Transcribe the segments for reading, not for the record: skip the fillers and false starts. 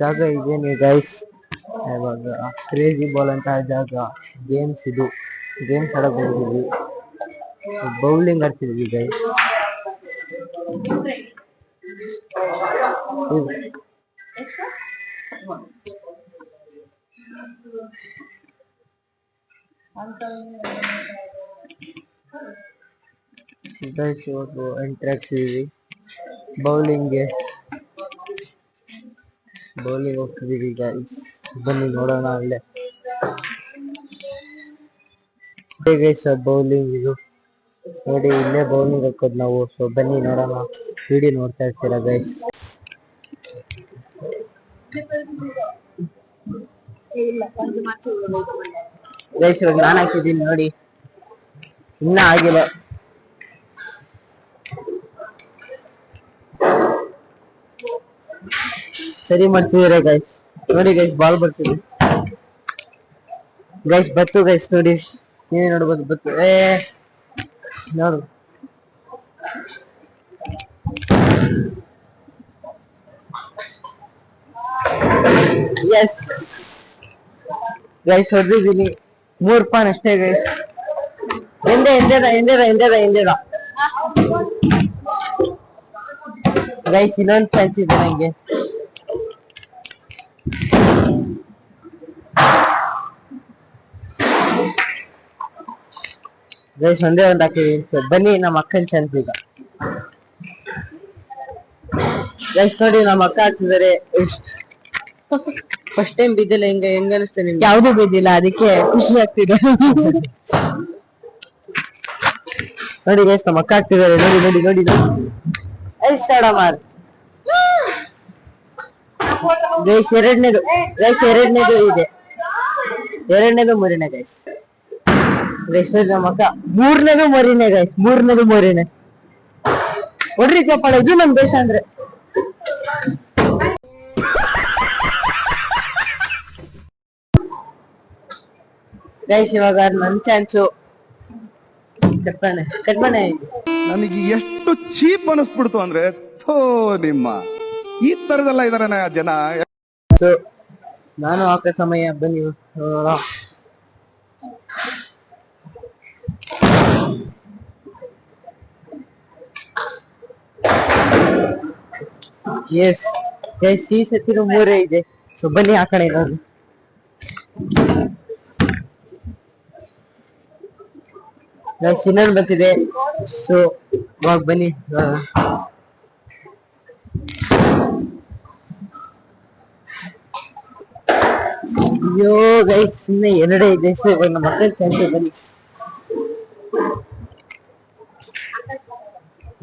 ಜಾಗ ಇದೇನೆ ಗೈಸ್. ಇವಾಗ ಕ್ರೇಜಿ ಬಾಲ್ ಅಂತ ಜಾಗ. ಗೇಮ್ಸ್ ಇದು ಗೇಮ್ಸ್ ಆಡಕ್ ಹೋಗಿದ್ವಿ, ಬೌಲಿಂಗ್ ಆಡ್ತಿದ್ವಿ ಗೈಸ್. ಗೈಸ್ ಇವಾಗ ಎಂಟ್ರಿ ಆಗ್ತಿದೀವಿ ಬೌಲಿಂಗ್ಗೆ. ಬೌಲಿಂಗ್ ಹೋಗ್ತಿದೀವಿ ಗೈಸ್, ಬನ್ನಿ ನೋಡೋಣ. ಅಲ್ಲೇ ಗೈಸ್ ಬೌಲಿಂಗ್ ಇದು ನೋಡಿ, ಇಲ್ಲೇ ಬೌಲಿಂಗ್ ಹಾಕೋದು ನಾವು. ಸೊ ಬನ್ನಿ ನೋಡೋಣ, ವಿಡಿಯೋ ನೋಡ್ತಾ ಇರ್ತೀರಾ ಗೈಸ್. ಗೈಸ್ ಇವಾಗ ನಾನು ಹಾಕಿದ್ದೀನಿ ನೋಡಿ, ಇನ್ನ ಆಗಿಲ್ಲ. ಸರಿ ಮಾಡ್ತಿದ್ದೀರಾ ಗೈಸ್. ನೋಡಿ ಗೈಸ್ ಬಾಲ್ ಬರ್ತಿದೆ ಗೈಸ್, ಬತ್ತು ಗೈಸ್ ನೋಡಿ, ನೀವೇ ನೋಡ್ಬೋದು ಬತ್ತು. ನೋಡು ಎಸ್ ಗೈಸ್, ಹೊಡೆದಿದ್ದೀನಿ. 3 ಪಾನ್ ಅಷ್ಟೇ ಗೈಸ್. ಎಂದೇದ ಗೈಸ್, ಇನ್ನೊಂದು ಚಾನ್ಸ್ ಇದೆ ನಂಗೆ. ಗೈಸ್ ಒಂದೇ ಒಂದು ಹಾಕಿದೀನಿ. ಸೊ ಬನ್ನಿ ನಮ್ಮ ಅಕ್ಕನ ಚಾನ್ಸ್ ಈಗ. ಗೈಸ್ ನೋಡಿ, ನಮ್ಮ ಅಕ್ಕ ಹಾಕ್ತಿದ್ದಾರೆ. ಫಸ್ಟ್ ಟೈಮ್ ಬಿದ್ದಿಲ್ಲ, ಹೆಂಗ ಅನಿಸ್ತು ನಿಮ್ಗೆ? ಯಾವ್ದು ಬಿದ್ದಿಲ್ಲ, ಅದಕ್ಕೆ ಖುಷಿ ಆಗ್ತಿದೆ. ನೋಡಿ ಗೈಸ್, ನಮ್ಮ ಅಕ್ಕ ಹಾಕ್ತಿದ್ದಾರೆ. ನೋಡಿ ನೋಡಿ ನೋಡಿ ಮಾರ್ ಗೈಸ್. ಎರಡನೇದು ಇದೆ, ಎರಡನೇದು ಮೂರನೇ ಗೈಸ್. ಗೈಸ್ ನೋಡಿ ನಮ್ಮ ಅಕ್ಕ ಮೂರನೇದು ಮರಿನೇ ಗೈಸ್, ಮೂರನೇದು ಮರಿನೇ. ಹೊಡ್ರಿ ಚಪ್ಪಾಳೆ, ಇದು ನಮ್ ದೇಶ ಅಂದ್ರೆ. ಗೈಸ್ ಇವಾಗ ನನ್ ಚಾನ್ಸು. ಕಟ್ಮಣೆ ನನಗೆ ಎಷ್ಟು ಚೀಪ್ ಅನಿಸ್ಬಿಡ್ತು ಅಂದ್ರೆ, ಥೋ ನಿಮ್ಮ ಈ ತರದೆಲ್ಲ ಇದಾರೆ ಜನ. ಸೊ ನಾನು ಹಾಕೋ ಸಮಯ, ಬನ್ನಿ. ಎಸ್ ಗೈಸ್, ಈ ಸತಿನೂ 3 ಇದೆ. ಸೊ ಬನ್ನಿ ಹಾಕೋಣ ಏನಾದ್ರು. ಇನ್ನೊಂದು ಬರ್ತಿದೆ. ಸೊ ಇವಾಗ ಬನ್ನಿ. ಅಯ್ಯೋ ಗೈಸ್, ಇನ್ನ 2 ಇದೆ. ಸೊ ಇವಾಗ ನಮ್ಮ ಮಕ್ಕಳ ಚಾನ್ಸ್. ಬನ್ನಿ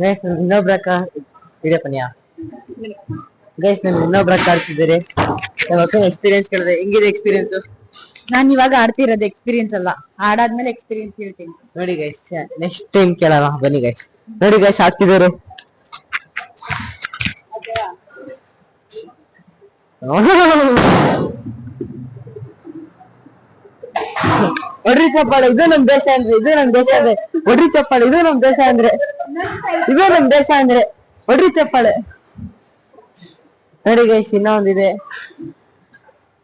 ಗೈಸ್, ಇನ್ನೊಬ್ರ ವಿಡಿಯೋ ಪನ್ಯಾ ಗೈಸ್, ನಮ್ಗೆ ಇನ್ನೊಬ್ರ ಆಡ್ತಿದ್ದಾರೆ. ನಮ್ಮ ಅಕ್ಕ ಎಕ್ಸ್ಪೀರಿಯನ್ಸ್ ಕೇಳಿದೆ, ಹೆಂಗಿದೆ ಎಕ್ಸ್ಪೀರಿಯನ್ಸ್? ನಾನ್ ಇವಾಗ ಆಡ್ತಿರೋದು ಎಕ್ಸ್ಪೀರಿಯನ್ಸ್ ಅಲ್ಲ, ಆಡಾದ್ಮೇಲೆ ಎಕ್ಸ್ಪೀರಿಯನ್ಸ್ ಹೇಳ್ತೀನಿ. ನೋಡಿ ಗೈಸ್, ನೆಕ್ಸ್ಟ್ ಟೈಮ್ ಕೇಳಲ್ಲ. ಬನ್ನಿ ಗೈಸ್, ನೋಡಿ ಗೈಸ್ ಆಡ್ತಿದ್ದಾರೆ. ಒಡ್ರಿ ಚಪ್ಪಾಳೆ, ಇದು ನಮ್ ದೇಶ ಅಂದ್ರೆ. ಒಡ್ರಿ ಚಪ್ಪಾಳೆ, ಇದು ನಮ್ ದೇಶ ಅಂದ್ರೆ. ಒಡ್ರಿ ಚಪ್ಪಾಳೆ. ನೋಡಿ ಗೈಸ್, ಇನ್ನ ಒಂದಿದೆ.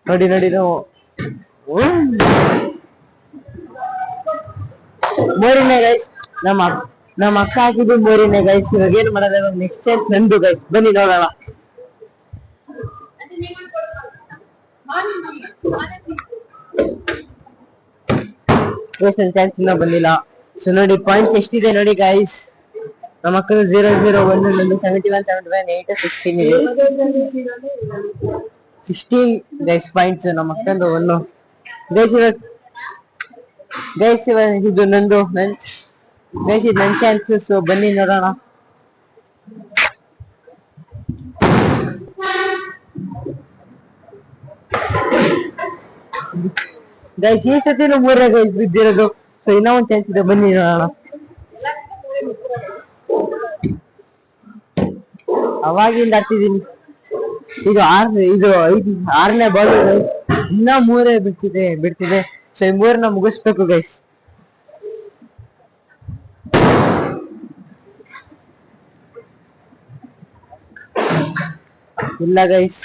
ನೋಡಿ ನೋಡಿ ನಾವು ಮೂರನೇ ಗೈಸ್. ನಮ್ಮ ಅಕ್ಕ ಹಾಕಿದ್ದು ಮೂರನೇ ಗೈಸ್. ಇವಾಗ ಏನ್ ಮಾಡೋದು? ನೆಕ್ಸ್ಟ್ ಚಾನ್ಸ್ ನಂದು ಗೈಸ್. ಬನ್ನಿ ನೋಡೋಣ. ಗೈಸ್ ನನ್ನ ಚಾನ್ಸ್ ಇನ್ನ ಬಂದಿಲ್ಲ. ಸೊ ನೋಡಿ ಪಾಯಿಂಟ್ಸ್ ಎಷ್ಟಿದೆ ನೋಡಿ ಗೈಸ್. ನಮ್ಮ ಅಕ್ಕನ 0-0-1, ನಂದು 71, 71, 8, 16 ಇದೆ. 16 ಗೈಸ್ ಪಾಯಿಂಟ್ಸ್ ನಮ್ಮ ಅಕ್ಕಂದು 1. ಗೈಸ್ ಇದು ನಂದು ಗೈಸ್, ಇದು ನನ್ ಚಾನ್ಸ್. ಸೊ ಬನ್ನಿ ನೋಡೋಣ. ಗೈಸ್ ಈ ಸತಿನೂ 3 ಗೈಸ್ ಬಿದ್ದಿರೋದು. ಸೊ ಇನ್ನೂ ಒಂದು ಚಾನ್ಸ್ ಇದೆ, ಬನ್ನಿ ನೋಡೋಣ. ಅವಾಗಿಂದ ಆಡ್ತಿದ್ದೀನಿ. ಇದು 6ನೇ ಬಾಲ್ ಗೈಸ್. ಇನ್ನ 3 ಬಿಡ್ತಿದೆ. ಸೊ ಈ 3ನ ಮುಗಿಸ್ಬೇಕು ಗೈಸ್. ಇಲ್ಲ ಗೈಸ್,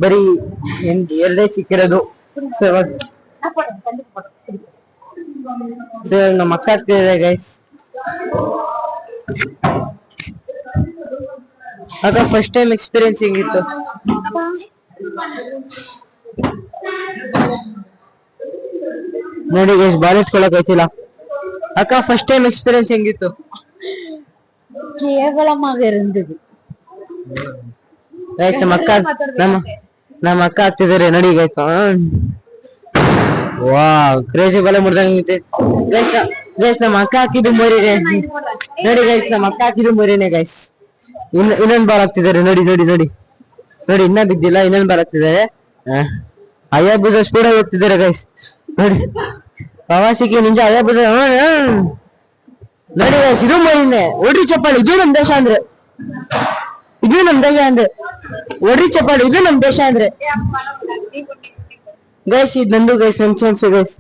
ಬರೀ ಎರಡೇ ಸಿಕ್ಕಿರೋದು. ಸೊ ಇವಾಗ ನಮ್ಮ ಅಕ್ಕ ಆಗ್ತಿದೆ ಗೈಸ್. ಅಕ್ಕ ಫಸ್ಟ್ ಟೈಮ್ ಎಕ್ಸ್ಪೀರಿಯನ್ಸ್ ಹೆಂಗಿತ್ತು? ನೋಡಿ ಗೈಸ್, ಬಾಲ್ ಎತ್ಕೊಳಕ್ ಆಯ್ತಿಲ್ಲ. ಅಕ್ಕ ಫಸ್ಟ್ ಟೈಮ್ ಎಕ್ಸ್ಪೀರಿಯನ್ಸ್ ಹೆಂಗಿತ್ತು? ಕೇವಲமாக இருந்தது. ಗೈಸ್ ನಮ್ಮ ಅಕ್ಕ ಆಗ್ತಿದ್ದಾರೆ ನೋಡಿ ಗೈಸ್. ವಾ ಕ್ರೇಜಿ ಬಲ ಮುಡ್ದಂಗೈತೆ ಗೈಸ್. ನಮ್ಮ ಅಕ್ಕ ಹಾಕಿದ್ದು ಮರಿ ಗೈಸ್. ನೋಡಿ ಗೈಸ್, ನಮ್ಮ ಅಕ್ಕ ಹಾಕಿದ್ದು ಮರಿನೇ ಗೈಸ್. ಇನ್ನೊಂದ್ ಬಾಲ್ ಹಾಕ್ತಿದ್ದಾರೆ ನೋಡಿ ನೋಡಿ ನೋಡಿ ನೋಡಿ. ಇನ್ನ ಬಿದ್ದಿಲ್ಲ, ಇನ್ನೊಂದ್ ಬಾಲ್ ಹಾಕ್ತಿದ್ದಾರೆ. ಅಯ್ಯಬುಜ ಸ್ಪೀಡ್ ಆಗಿ ಹೋಗ್ತಿದ್ದಾರೆ ಗೈಸ್. ನೋಡಿ ಪ್ರವಾಸಿಗೆ ನಿಂಜ ಅಯ್ಯಬುಜ ನೋಡಿ ಗೈಸ್. ಇದು ಮರಿನೇ. ಒಡ್ರಿ ಚಪ್ಪಾಳಿ, ಇದು ನಮ್ ದೇಶ ಅಂದ್ರೆ. ಇದು ನಮ್ ದೇಶ ಅಂದ್ರೆ. ಒಡ್ರಿ ಚಪ್ಪಾಳಿ, ಇದು ನಮ್ ದೇಶ ಅಂದ್ರೆ ಗೈಸ್. ಇದು ನಂದು ಗೈಸ್, ನಮ್ ಚಾನ್ಸ್ ಗೈಸ್.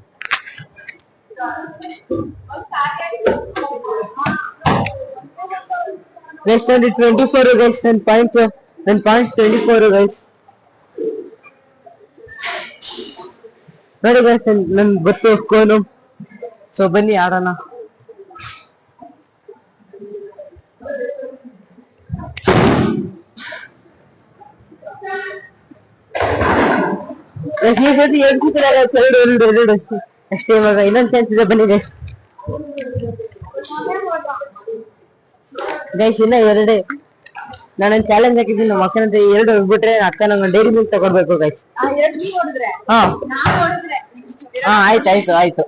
ಗೈಸ್ ನೋಡಿ 24 ಗೈಸ್. ನನ್ನ ಪಾಯಿಂಟ್ಸ್ 24 ಗೈಸ್. ನೋಡಿ ಗೈಸ್, ನನ್ ಗೊತ್ತು ಕೋನು. ಸೊ ಬನ್ನಿ ಆಡೋಣ. ಈ ಸತಿ ಎರಡು ಅಷ್ಟೇ. ಇವಾಗ ಇನ್ನೊಂದ್ ಚಾನ್ಸ್ ಇದೆ, ಬನ್ನಿ ಗೈಸ್. ಗೈಸ್ ಇನ್ನ ಎರಡೇ. ನಾನೊಂದ್ ಚಾಲೆಂಜ್ ಹಾಕಿದ್ದೀನಿ ನಮ್ಮ ಅಕ್ಕನಂತ. ಎರಡು ಹೋಗ್ಬಿಟ್ರೆ ಅಕ್ಕ ನಂಗೆ ಡೈರಿ ಮಿಲ್ಕ್ ತಗೊಡ್ಬೇಕು ಗೈಸ್. ಹಾ ಆಯ್ತು.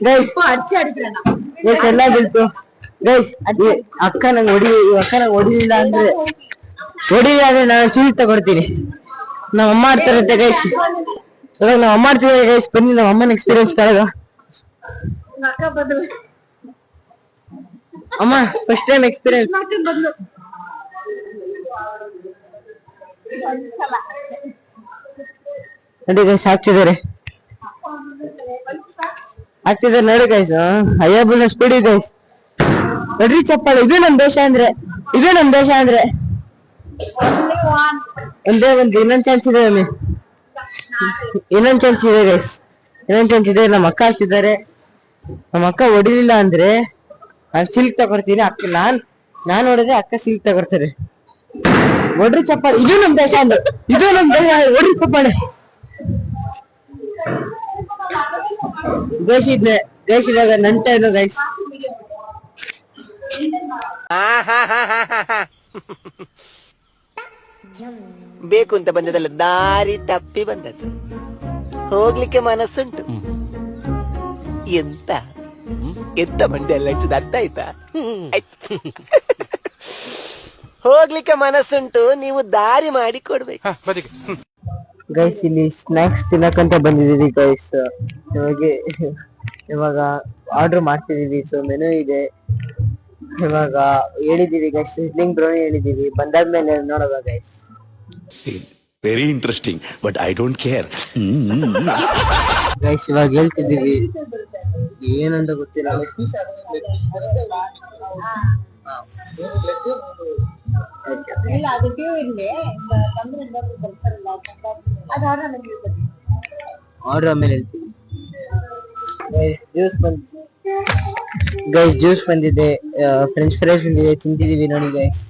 ಗೈಸ್ ಎಲ್ಲ ಬೀಳ್ತು ಗೈಸ್. ಅಕ್ಕ ನಂಗೆ ಹೊಡಿಲಿಲ್ಲ ಅಂದ್ರೆ ನಾನು ಸೀಲ್ ತಗೊಡ್ತೀನಿ. ನಮ್ಮ ಅಮ್ಮ ಆಡ್ತಾರಂತೆ ಗೈಸ್. ಇವಾಗ ನಮ್ಮ ಅಮ್ಮ ಆಡ್ತಿದ್ದಾರೆ ಗೈಸ್. ಬನ್ನಿ ನಮ್ಮ ಅಮ್ಮನ ಎಕ್ಸ್ಪೀರಿಯನ್ಸ್ ಕಳೆದ. ಅಮ್ಮ ಫಸ್ಟ್ ಟೈಮ್ ಎಕ್ಸ್ಪೀರಿಯನ್ಸ್. ನೋಡಿ ಗೈಸ್, ಹಾಕ್ತಿದ್ದಾರೆ ನೋಡಿ ಗೈಸ್. ಅಯ್ಯಬ್ಬನ ಸ್ಪೀಡ್ ಇದೆ ಗೈಸ್. ನೋಡ್ರಿ ಚಪ್ಪಾಳೆ, ಇದು ನಮ್ ದೇಶ ಅಂದ್ರೆ. ಒಂದೇ ಒಂದು ಇನ್ನೊಂದ್ ಚಾನ್ಸ್ ಇದೆ ಮಮ್ಮಿ. ಇನ್ನೊಂದ್ ಚಾನ್ಸ್ ಇದೆ ಗೈಸ್. ನಮ್ಮ ಅಕ್ಕ ಹಾಕ್ತಿದ್ದಾರೆ. ನಮ್ಮ ಅಕ್ಕ ಹೊಡಿಲಿಲ್ಲ ಅಂದ್ರೆ ನಾನು ಸಿಲ್ಕ್ ತಗೊಡ್ತೀನಿ. ಅಕ್ಕ ನಾನ್ ಹೊಡೆದ್ರೆ ಅಕ್ಕ ಸಿಲ್ಕ್ ತಗೊಡ್ತಾರೆ. ಒಡ್ರಿ ಚಪ್ಪಾಳೆ, ಇದು ನಮ್ ದೇಶ ಅಂದ್ರೆ. ಒಡ್ರಿ ಚಪ್ಪಾಳೆ ಗೈಸ್. ಇವಾಗ ನನ್ ಟೈಮ್ ಗೈಸ್. ಬೇಕು ಅಂತ ಬಂದದಲ್ಲ, ದಾರಿ ತಪ್ಪಿ ಬಂದದ್ದು. ಹೋಗ್ಲಿಕ್ಕೆ ಮನಸ್ಸುಂಟು. ಎಂತ ಮಂಡಿ ಎಲ್ಲ ಅರ್ಥ ಆಯ್ತಾ? ಹೋಗ್ಲಿಕ್ಕೆ ಮನಸ್ಸುಂಟು, ನೀವು ದಾರಿ ಮಾಡಿ ಕೊಡ್ಬೇಕು ಗೈಸ್. ಇಲ್ಲಿ ಸ್ನಾಕ್ಸ್ ತಿನ್ನಕಂತ ಬಂದಿದೀವಿ ಗೈಸ್. ಇವಾಗ ಆರ್ಡರ್ ಮಾಡ್ತಿದೀವಿ. ಸೊ ಮೆನು ಇದೆ. ಇವಾಗ ಹೇಳಿದೀವಿ ಗೈಸ್, ಸಿಸ್ಲಿಂಗ್ ಬ್ರೌನಿ ಹೇಳಿದೀವಿ. ಬಂದಾದ್ಮೇಲೆ ನೋಡೋಣ guys. Very interesting, but I don't care. Guys ಇವಾಗ ಹೇಳ್ತಿದೀವಿ, ಏನಂತ ಗೊತ್ತಿಲ್ಲ. ಆರ್ಡರ್ ಆಮೇಲೆ ಹೇಳ್ತೀವಿ ಗೈಸ್. ಜ್ಯೂಸ್ ಬಂದಿದೆ, ಫ್ರೆಂಚ್ ಫ್ರೈಸ್ ಬಂದಿದೆ, ತಿಂತಿದೀವಿ ನೋಡಿ guys.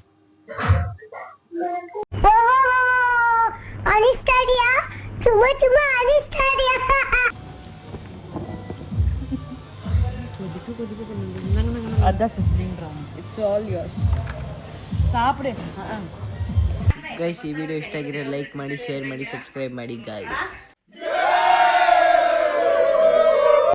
That's sizzling brown. It's all yours. ಸಾಪ್ರೆ. ಗೈಸ್ ಈ ವಿಡಿಯೋ ಇಷ್ಟ ಆಗಿದ್ರೆ ಲೈಕ್ ಮಾಡಿ, ಶೇರ್ ಮಾಡಿ, ಸಬ್ಸ್ಕ್ರೈಬ್ ಮಾಡಿ ಗೈಸ್.